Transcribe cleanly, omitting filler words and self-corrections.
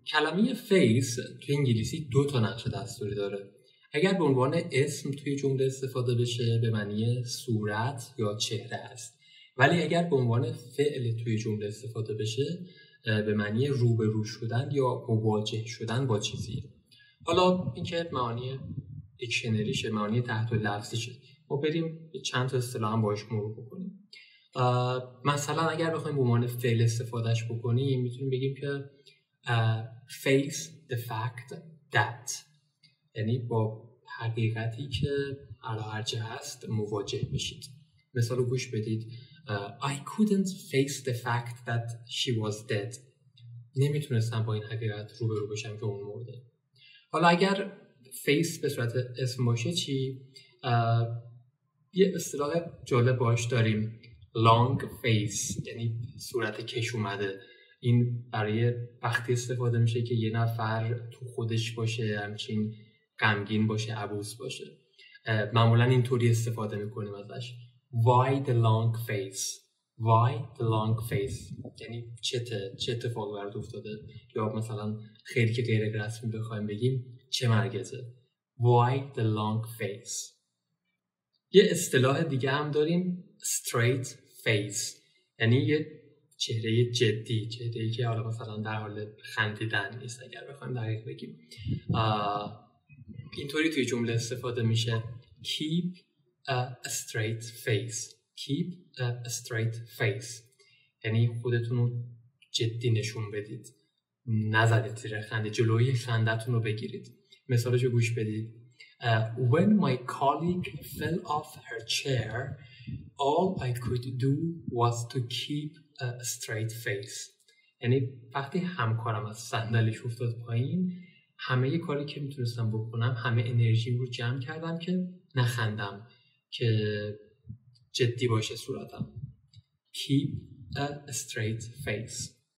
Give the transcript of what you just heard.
کلمه face توی انگلیسی 2 نقش دستوری داره. اگر به عنوان اسم توی جمله استفاده بشه به معنی صورت یا چهره است، ولی اگر به عنوان فعل توی جمله استفاده بشه به معنی روبرو شدن یا مواجه شدن با چیزی. حالا اینکه معانی دیکشنریشه، معانی تحت لفظیشه، ما بریم چند تا اصطلاح هم باهاش مرور بکنیم. مثلا اگر بخوایم به عنوان فعل استفادهش بکنیم میتونیم بگیم که face the fact that، یعنی با حقیقتی که هرچه هست مواجه بشید. مثال رو گوش بدید. I couldn't face the fact that she was dead. نمیتونستم با این حقیقت روبرو بشم که اون مرده. حالا اگر face به صورت اسم باشه چی؟ یه اصطلاح جالب باش داریم، long face، یعنی صورت کش اومده. این برای وقتی استفاده میشه که یه نفر تو خودش باشه، همچین غمگین باشه، عبوس باشه. معمولا اینطوری استفاده میکنیم ازش. Why the long face? Why the long face؟ یعنی چه اتفاقی برات افتاده؟ یا مثلا خیلی که غیر رسمی بخوایم بگیم چه مرگته؟ Why the long face؟ یه اصطلاح دیگه هم داریم straight face، یعنی یه چهره جدی، چهره‌ای که حالا مثلا در حال خندیدن نیست اگر بخوایم دقیق بگیم. اینطوری توی جمله استفاده میشه keep a straight face. keep a straight face یعنی خودتون رو جدی نشون بدید، نزدید زیر خنده، جلوی خندتون رو بگیرید. مثالشو گوش بدید. When my colleague fell off her chair, all I could do was to keep a straight face. یعنی وقتی همکارم از صندلیش افتاد پایین، همه کاری که میتونستم بکنم، همه انرژیم رو جمع کردم که نخندم، که جدی باشه صورتم. Keep a straight face.